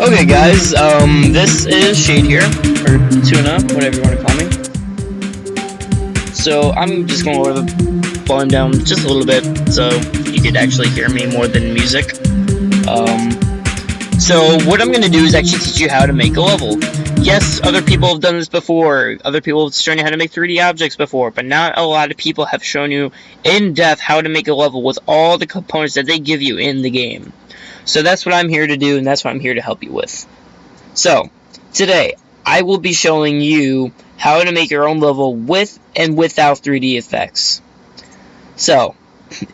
Okay guys, this is Shade here, or Tuna, whatever you want to call me. So I'm just going to lower the volume down just a little bit so you could actually hear me more than music. So what I'm going to do is actually teach you how to make a level. Yes, other people have done this before, other people have shown you how to make 3D objects before, but not a lot of people have shown you in depth how to make a level with all the components that they give you in the game. So that's what I'm here to do, and that's what I'm here to help you with. So, today, I will be showing you how to make your own level with and without 3D effects. So,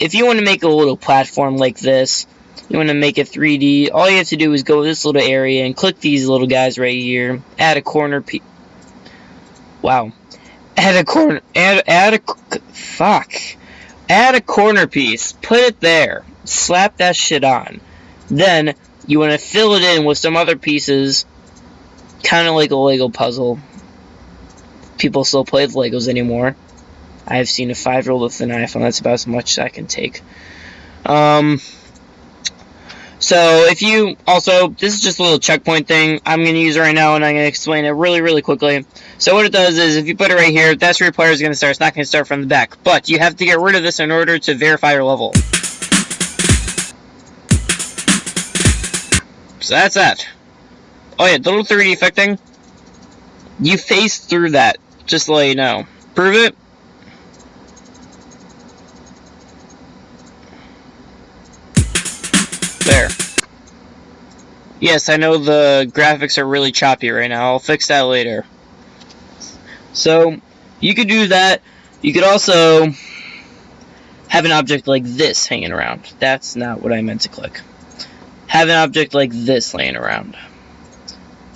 if you want to make a little platform like this, you want to make it 3D, all you have to do is go to this little area and click these little guys right here, add a corner piece. Wow. Add a corner piece, put it there, slap that shit on. Then, you want to fill it in with some other pieces, kind of like a Lego puzzle. People still play with Legos anymore. I've seen a 5-year-old with an iPhone, that's about as much as I can take. So, if you, also, this is just a little checkpoint thing I'm going to use right now, and I'm going to explain it really quickly. So what it does is, if you put it right here, that's where your player is going to start. It's not going to start from the back. But, you have to get rid of this in order to verify your level. So that's that. Oh yeah, the little 3D effect thing, you phase through that, just to let you know. Prove it. There. Yes, I know the graphics are really choppy right now. I'll fix that later. So, you could do that. You could also have an object like this hanging around. That's not what I meant to click. Have an object like this laying around.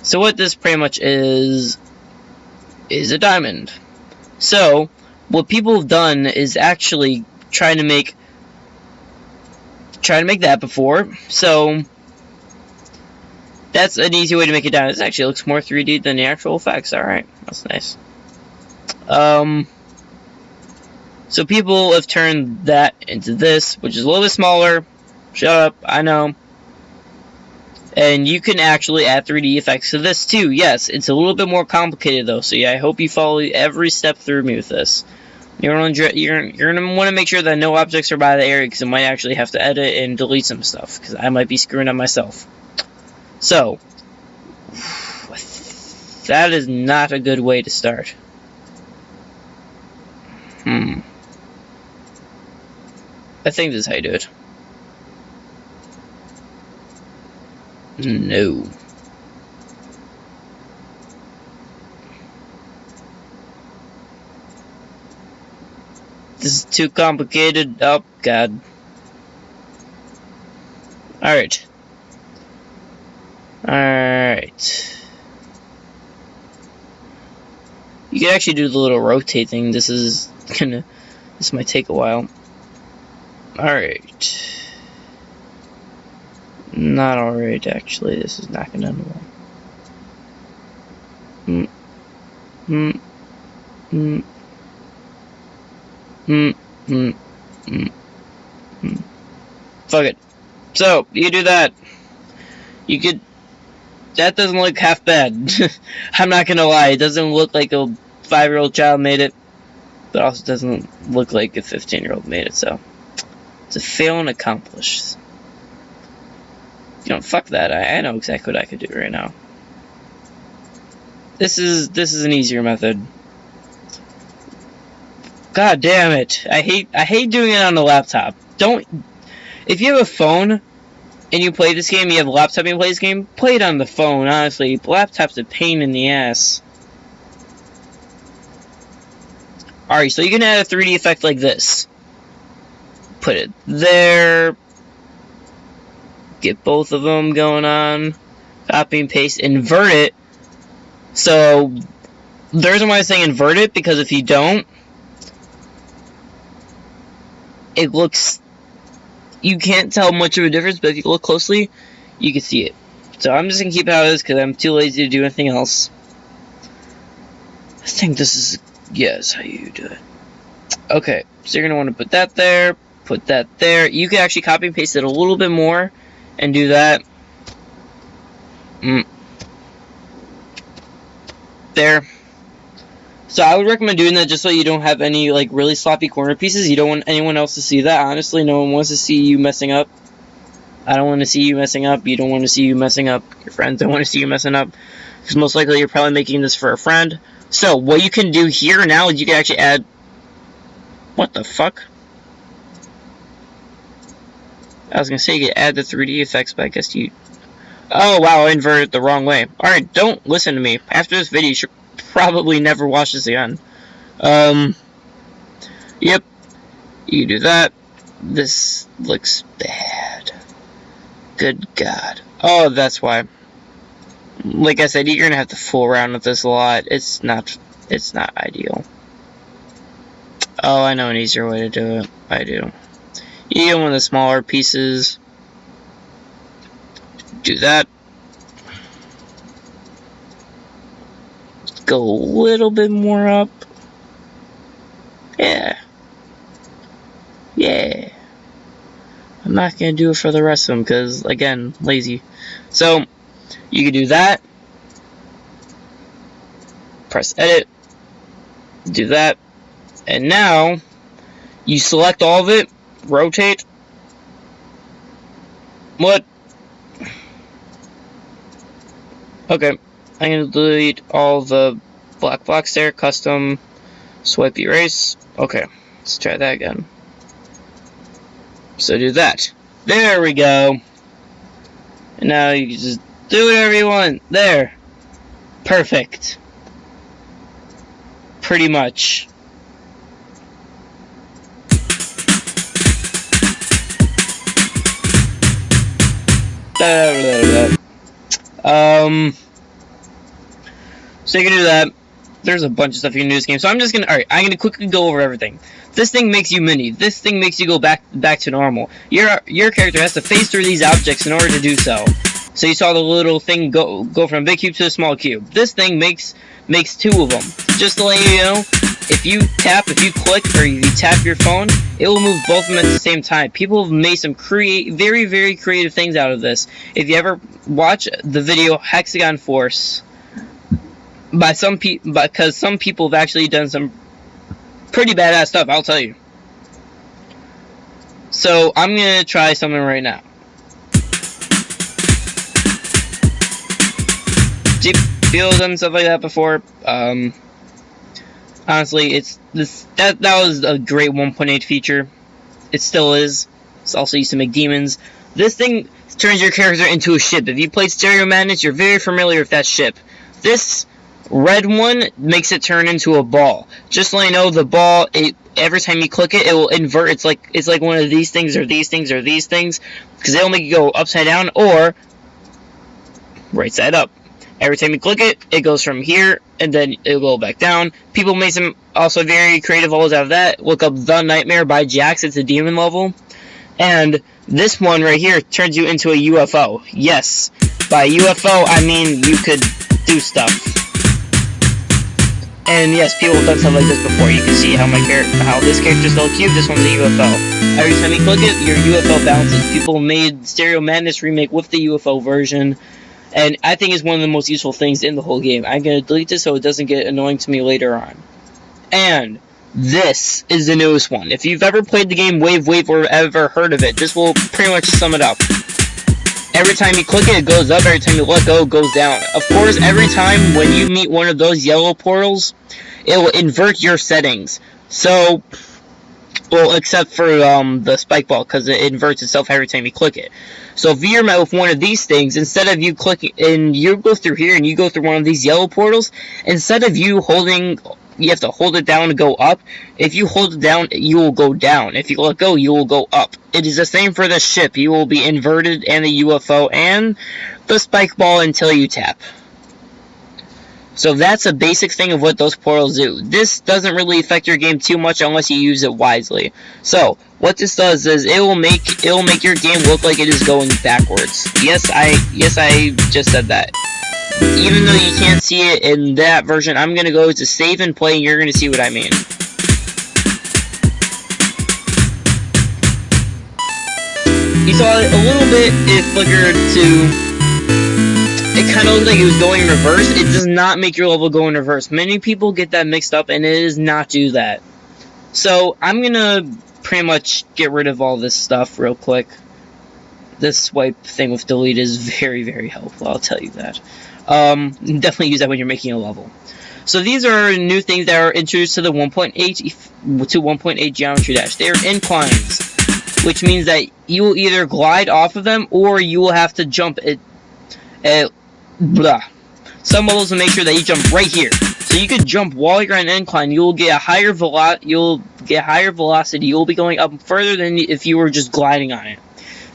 So what this pretty much is a diamond. So, what people have done is actually try to make that before. So, that's an easy way to make it diamond. This actually looks more 3D than the actual effects. Alright, that's nice. So people have turned that into this, which is a little bit smaller. Shut up, I know. And you can actually add 3D effects to this too. Yes, it's a little bit more complicated though, so yeah, I hope you follow every step through me with this. You're going to want to make sure that no objects are by the area, because I might actually have to edit and delete some stuff, because I might be screwing up myself. So, that is not a good way to start. I think this is how you do it. No. This is too complicated. Oh, God. Alright. Alright. You can actually do the little rotate thing. This might take a while. Alright. Not alright, actually. This is not gonna end well. Fuck it. So, you do that. You could... That doesn't look half bad. I'm not gonna lie. It doesn't look like a 5-year-old child made it. But also doesn't look like a 15-year-old made it, so... It's a fail and accomplished. You know, fuck that. I know exactly what I could do right now. This is an easier method. God damn it. I hate doing it on the laptop. If you have a phone and you play this game, you have a laptop and you play this game, play it on the phone, honestly. Laptop's a pain in the ass. Alright, so you can add a 3D effect like this. Put it there. Get both of them going on. Copy and paste. Invert it. So, the reason why I'm saying invert it, because if you don't, it looks... You can't tell much of a difference, but if you look closely, you can see it. So I'm just going to keep it how it is, because I'm too lazy to do anything else. I think this is... Yes, how you do it. Okay, so you're going to want to put that there. Put that there. You can actually copy and paste it a little bit more and do that. There. So I would recommend doing that just so you don't have any like really sloppy corner pieces. You don't want anyone else to see that. Honestly, no one wants to see you messing up. I don't want to see you messing up. You don't want to see you messing up. Your friends don't want to see you messing up. Because most likely you're probably making this for a friend. So what you can do here now is you can actually add... What the fuck? I was going to say you could add the 3D effects, but I guess you... Oh wow, I inverted it the wrong way. Alright, don't listen to me. After this video, you should probably never watch this again. Yep. You can do that. This looks bad. Good God. Oh, that's why. Like I said, you're gonna have to fool around with this a lot. It's not ideal. Oh, I know an easier way to do it. I do. You get one of the smaller pieces. Do that. Go a little bit more up. Yeah. Yeah. I'm not going to do it for the rest of them because, again, lazy. So, you can do that. Press edit. Do that. And now, you select all of it. Rotate. What? Okay. I'm going to delete all the black blocks there. Custom. Swipe erase. Okay. Let's try that again. So do that. There we go. And now you can just do whatever you want. There. Perfect. Pretty much. So you can do that. There's a bunch of stuff you can do in this game. So I'm just gonna, alright, I'm gonna quickly go over everything. This thing makes you mini. This thing makes you go back to normal. Your character has to phase through these objects in order to do so. So you saw the little thing go from a big cube to a small cube. This thing makes two of them. Just to let you know, if you click, or you tap your phone, it will move both of them at the same time. People have made some very, very creative things out of this. If you ever watch the video Hexagon Force, because some people have actually done some pretty badass stuff, I'll tell you. So I'm gonna try something right now. People have done stuff like that before. Honestly, that was a great 1.8 feature. It still is. It's also used to make demons. This thing turns your character into a ship. If you played Stereo Madness, you're very familiar with that ship. This red one makes it turn into a ball. Just so you know, the ball, every time you click it, it will invert. It's like one of these things or these things or these things, because it'll make you go upside down or right side up. Every time you click it, it goes from here, and then it'll go back down. People made some also very creative levels out of that. Look up The Nightmare by Jax. It's a demon level. And this one right here turns you into a UFO. Yes, by UFO, I mean you could do stuff. And yes, people have done stuff like this before. You can see how this character's still a cube, this one's a UFO. Every time you click it, your UFO bounces. People made Stereo Madness remake with the UFO version. And I think it's one of the most useful things in the whole game. I'm going to delete this so it doesn't get annoying to me later on. And this is the newest one. If you've ever played the game Wave or ever heard of it, this will pretty much sum it up. Every time you click it, it goes up. Every time you let go, it goes down. Of course, every time when you meet one of those yellow portals, it will invert your settings. So, well, except for the spike ball, because it inverts itself every time you click it. So if you're met with one of these things, instead of you clicking, and you go through here and you go through one of these yellow portals, instead of you holding, you have to hold it down to go up. If you hold it down, you will go down. If you let go, you will go up. It is the same for the ship. You will be inverted, and the UFO, and the spike ball until you tap. So that's a basic thing of what those portals do. This doesn't really affect your game too much unless you use it wisely. So what this does is it will make your game look like it is going backwards. Yes, I just said that. Even though you can't see it in that version, I'm gonna go to save and play, and you're gonna see what I mean. You saw it a little bit. It flickered to. It kind of looked like it was going in reverse. It does not make your level go in reverse. Many people get that mixed up, and it does not do that. So I'm gonna pretty much get rid of all this stuff real quick. This swipe thing with delete is very, very helpful, I'll tell you that. Definitely use that when you're making a level. So these are new things that are introduced to the 1.8 to 1.8 Geometry Dash. They are inclines, which means that you will either glide off of them or you will have to jump blah. Some levels will make sure that you jump right here. So you could jump while you're on an incline. You'll get a higher velocity. You'll be going up further than if you were just gliding on it.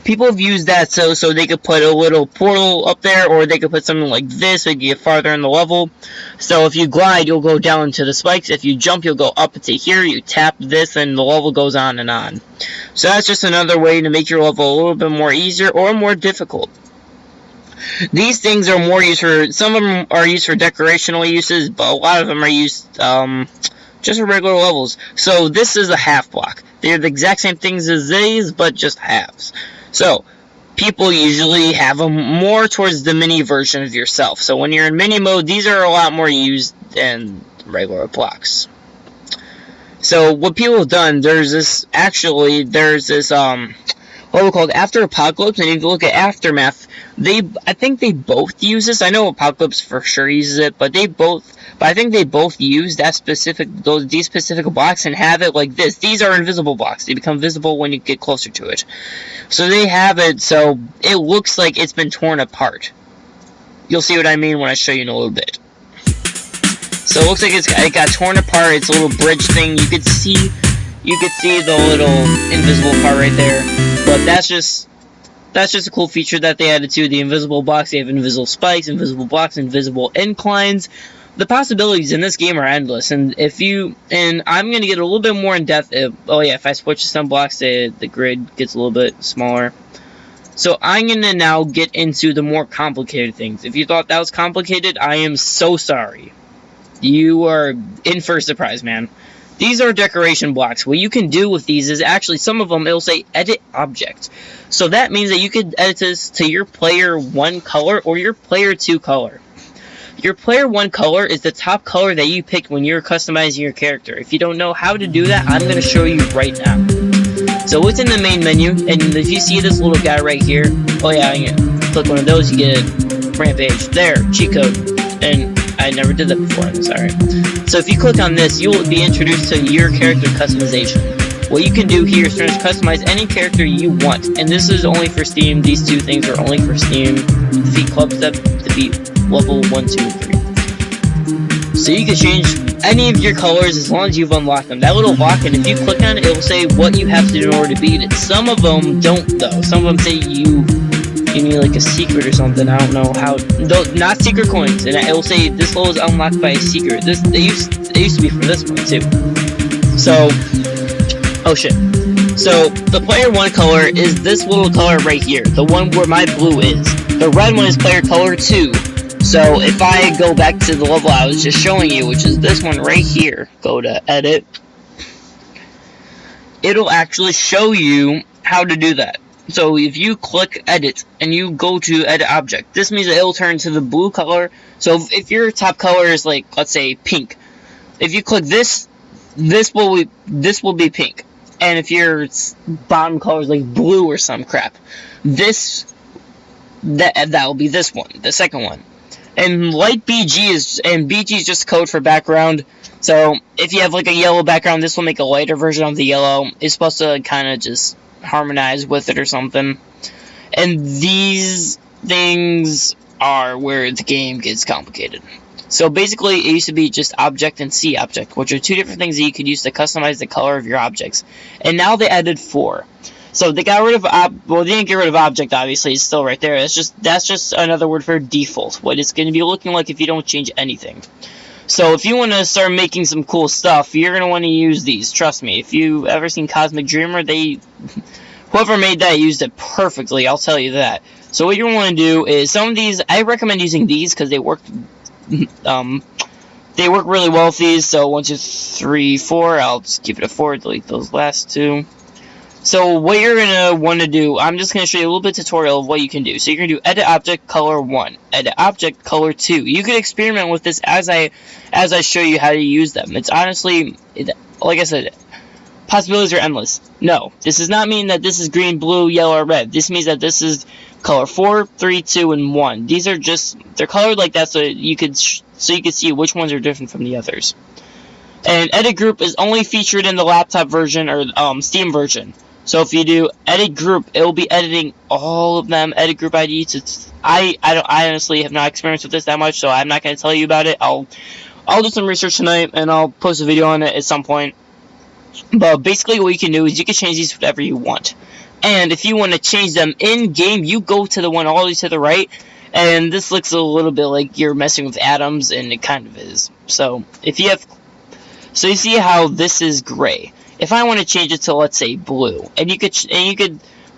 People have used that so they could put a little portal up there, or they could put something like this so you get farther in the level. So if you glide, you'll go down to the spikes. If you jump, you'll go up to here. You tap this, and the level goes on and on. So that's just another way to make your level a little bit more easier or more difficult. These things are more used for, some of them are used for decorational uses, but a lot of them are used just for regular levels. So this is a half block. They're the exact same things as these, but just halves. So people usually have them more towards the mini version of yourself. So when you're in mini mode, these are a lot more used than regular blocks. So what people have done, there's this what we call After Apocalypse, and if you look at Aftermath, I think they both use this. I know Apocalypse for sure uses it, but I think they both use these specific blocks and have it like this. These are invisible blocks. They become visible when you get closer to it. So they have it so it looks like it's been torn apart. You'll see what I mean when I show you in a little bit. So it looks like it got torn apart. It's a little bridge thing. You could see the little invisible part right there. But that's just a cool feature that they added to the invisible blocks. They have invisible spikes, invisible blocks, invisible inclines. The possibilities in this game are endless, and I'm gonna get a little bit more in depth. If I switch to some blocks, the grid gets a little bit smaller. So I'm gonna now get into the more complicated things. If you thought that was complicated, I am so sorry. You are in for a surprise, man. These are decoration blocks. What you can do with these is actually, some of them, it'll say edit object. So that means that you could edit this to your player 1 color or your player 2 color. Your player 1 color is the top color that you picked when you're customizing your character. If you don't know how to do that, I'm going to show you right now. So it's in the main menu, and if you see this little guy right here, click one of those, you get a rampage. There, cheat code. And I never did that before, I'm sorry. So if you click on this, you will be introduced to your character customization. What you can do here is customize any character you want, and this is only for Steam. These two things are only for Steam. Defeat club step, defeat level 1, 2, 3. So you can change any of your colors as long as you've unlocked them. That little lock, and if you click on it, it will say what you have to do in order to beat it. Some of them don't, though. Some of them say you need like a secret or something. I don't know how. Not secret coins, and it will say this level is unlocked by a secret. It used to be for this one too. So, oh shit. So the player 1 color is this little color right here, the one where my blue is. The red one is player color 2. So if I go back to the level I was just showing you, which is this one right here, go to edit, it'll actually show you how to do that. So if you click edit and you go to edit object, this means that it'll turn to the blue color. So if your top color is like, let's say pink, if you click this will be pink. And if your bottom color is like blue or some crap, that will be this one, the second one. And light BG is just code for background. So if you have like a yellow background, this will make a lighter version of the yellow. It's supposed to kind of just harmonize with it or something. And these things are where the game gets complicated. So basically, it used to be just object and C object, which are two different things that you could use to customize the color of your objects. And now they added 4. So they got rid of they didn't get rid of object, obviously. It's still right there. That's just another word for default, what it's going to be looking like if you don't change anything. So if you want to start making some cool stuff, you're going to want to use these. Trust me. If you've ever seen Cosmic Dreamer, whoever made that used it perfectly, I'll tell you that. So what you want to do is, some of these, I recommend using these because they work really well with these. So 1, 2, 3, 4, I'll just keep it a 4, delete those last 2. So what you're gonna want to do, I'm just gonna show you a little bit of tutorial of what you can do. So you're gonna do edit object color 1, edit object color 2. You can experiment with this as I show you how to use them. It's honestly, like I said, possibilities are endless. No, this does not mean that this is green, blue, yellow, or red. This means that this is color 4, 3, 2, and 1. These are just, they're colored like that so you could see which ones are different from the others. And edit group is only featured in the laptop version or Steam version. So if you do edit group, it will be editing all of them. Edit group IDs. I honestly have not experienced with this that much, so I'm not going to tell you about it. I'll do some research tonight and I'll post a video on it at some point. But basically what you can do is you can change these whatever you want. And if you want to change them in game, you go to the one all the way to the right. And this looks a little bit like you're messing with atoms, and it kind of is. So if you have, so you see how this is gray. If I want to change it to, let's say, blue, and you could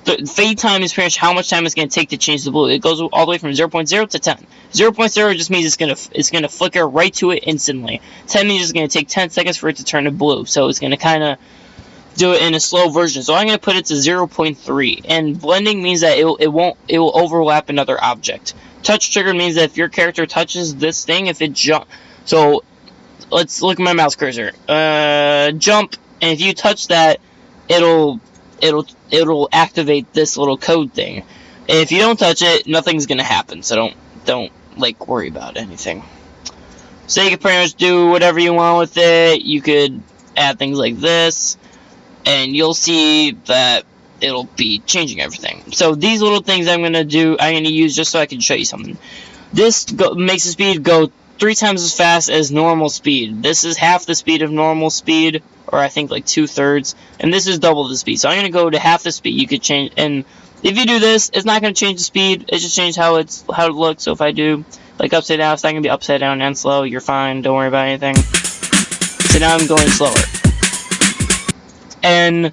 the fade time is pretty much how much time it's going to take to change the blue. It goes all the way from 0.0 to 10. 0.0 just means it's gonna flicker right to it instantly. 10 means it's going to take 10 seconds for it to turn to blue. So it's going to kind of do it in a slow version. So I'm going to put it to 0.3. And blending means that it will overlap another object. Touch trigger means that if your character touches this thing, if it jump, so let's look at my mouse cursor. Jump. And if you touch that, it'll activate this little code thing. And if you don't touch it, nothing's gonna happen. So don't like worry about anything. So you can pretty much do whatever you want with it. You could add things like this, and you'll see that it'll be changing everything. So these little things I'm gonna use just so I can show you something. This makes the speed go 3 times as fast as normal speed. This is half the speed of normal speed, or I think like 2/3, and this is double the speed. So I'm gonna go to half the speed. You could change, and if you do this, it's not gonna change the speed. It just changes how it looks. So if I do like upside down, it's not gonna be upside down and slow. You're fine. Don't worry about anything. So now I'm going slower, and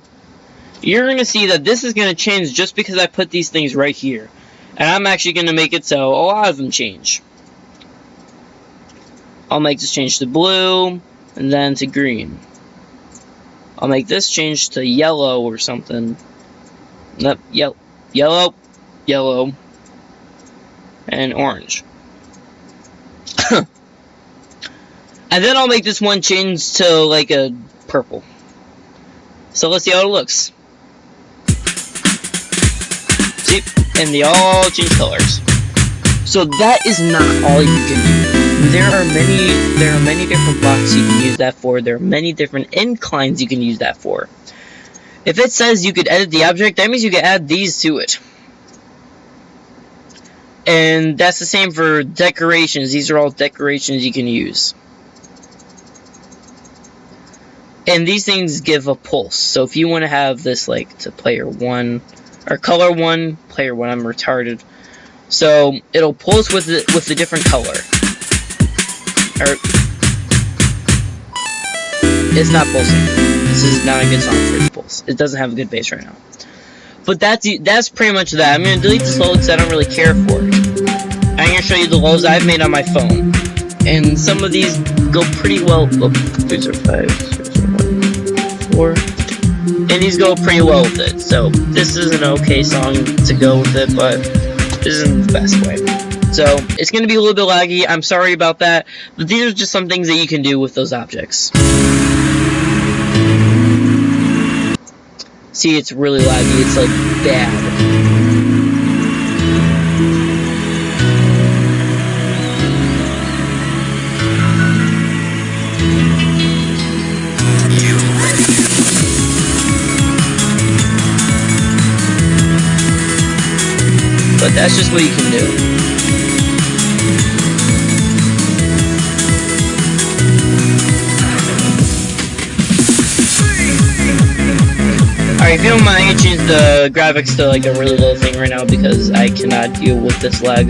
you're gonna see that this is gonna change just because I put these things right here, and I'm actually gonna make it so a lot of them change. I'll make this change to blue, and then to green. I'll make this change to yellow or something. Nope, yellow, and orange. And then I'll make this one change to like a purple. So let's see how it looks. See? And they all change colors. So that is not all you can do. There are many different blocks you can use that for. There are many different inclines you can use that for. If it says you could edit the object, that means you can add these to it. And that's the same for decorations. These are all decorations you can use. And these things give a pulse. So if you want to have this like to player 1 or color 1, player 1, I'm retarded. So it'll pulse with the different color. Or it's not pulsing. This is not a good song for it to pulse. It doesn't have a good bass right now. But that's pretty much that. I'm gonna delete this low because I don't really care for it. I'm gonna show you the lows I've made on my phone, and some of these go pretty well. Look, 3, 5, 6, 1, 4, and these go pretty well with it. So this is an okay song to go with it, but this isn't the best way. So it's going to be a little bit laggy. I'm sorry about that. But these are just some things that you can do with those objects. See, it's really laggy. It's like bad. But that's just what you can do. Alright, if you don't mind, I can change the graphics to like a really low thing right now because I cannot deal with this lag.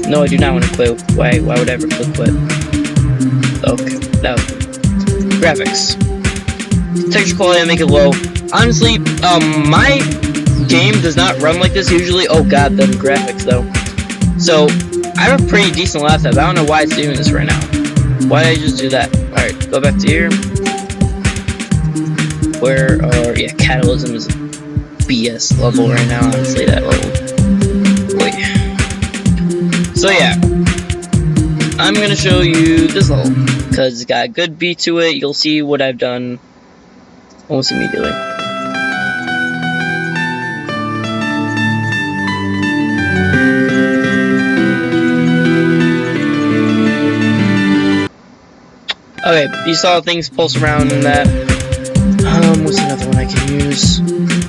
No, I do not want to quit. Why would I ever click quit? Okay, no. Graphics. Texture quality, I make it low. Honestly, my game does not run like this usually. Oh god, the graphics though. So, I have a pretty decent laptop. I don't know why it's doing this right now. Why did I just do that? Alright, go back to here. Where are, yeah, Catalysm is BS level right now, honestly, that level. Wait. So yeah, I'm gonna show you this level, because it's got a good beat to it. You'll see what I've done almost immediately. Okay, you saw things pulse around in that. What's another one I can use?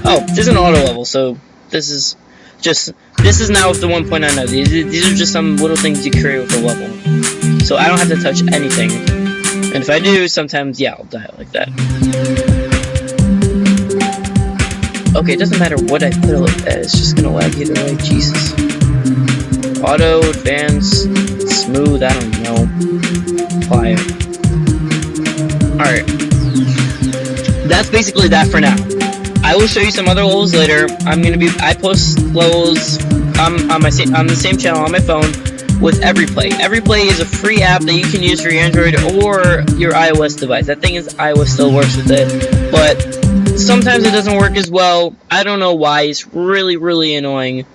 Oh, there's an auto level, so this is now with the 1.9. These are just some little things you create with a level. So I don't have to touch anything. And if I do, sometimes, yeah, I'll die like that. Okay, it doesn't matter what I put it like that, it's just gonna lag either way, Jesus. Auto, advanced, smooth, I don't know. Apply it. Alright. That's basically that for now. I will show you some other levels later. I post levels on the same channel on my phone with EveryPlay. EveryPlay is a free app that you can use for your Android or your iOS device. That thing is iOS still works with it, but sometimes it doesn't work as well. I don't know why. It's really, really annoying.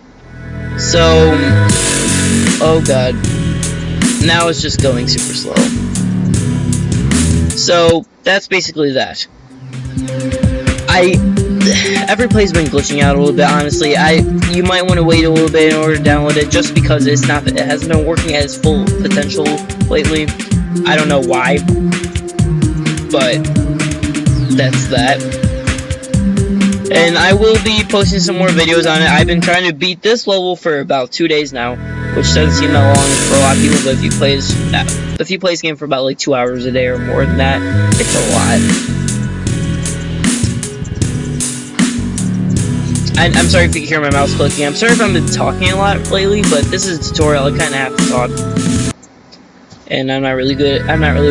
So, oh god. Now it's just going super slow. So, that's basically that. EveryPlay's been glitching out a little bit, honestly. You might want to wait a little bit in order to download it, just because it hasn't been working at its full potential lately. I don't know why, but that's that. And I will be posting some more videos on it. I've been trying to beat this level for about 2 days now, which doesn't seem that long for a lot of people, but if you play this game for about like 2 hours a day or more than that, it's a lot. I'm sorry if you can hear my mouse clicking. I'm sorry if I've been talking a lot lately, but this is a tutorial. I kind of have to talk. And I'm not really one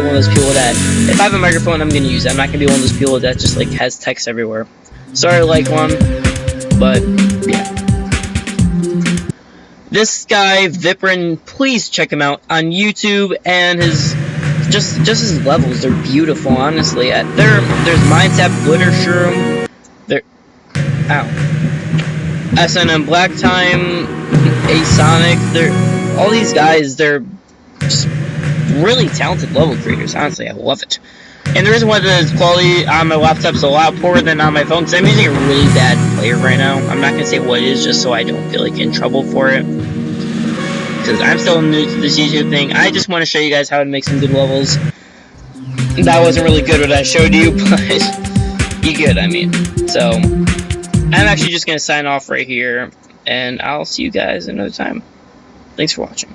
of those people that, if I have a microphone, I'm going to use it. I'm not going to be one of those people that just, like, has text everywhere. Sorry, like one, but, yeah. This guy, Viprin, please check him out on YouTube, and his his levels, they're beautiful, honestly. There's Mindtap, Glitter Shroom, SNM Black Time, Asonic, all these guys, they're just really talented level creators, honestly. I love it. And the reason why the quality on my laptop is a lot poorer than on my phone, because I'm using a really bad player right now. I'm not going to say what it is, just so I don't feel like in trouble for it, because I'm still new to this YouTube thing. I just want to show you guys how to make some good levels. That wasn't really good what I showed you, but you get what I mean. So I'm actually just going to sign off right here, and I'll see you guys another time. Thanks for watching.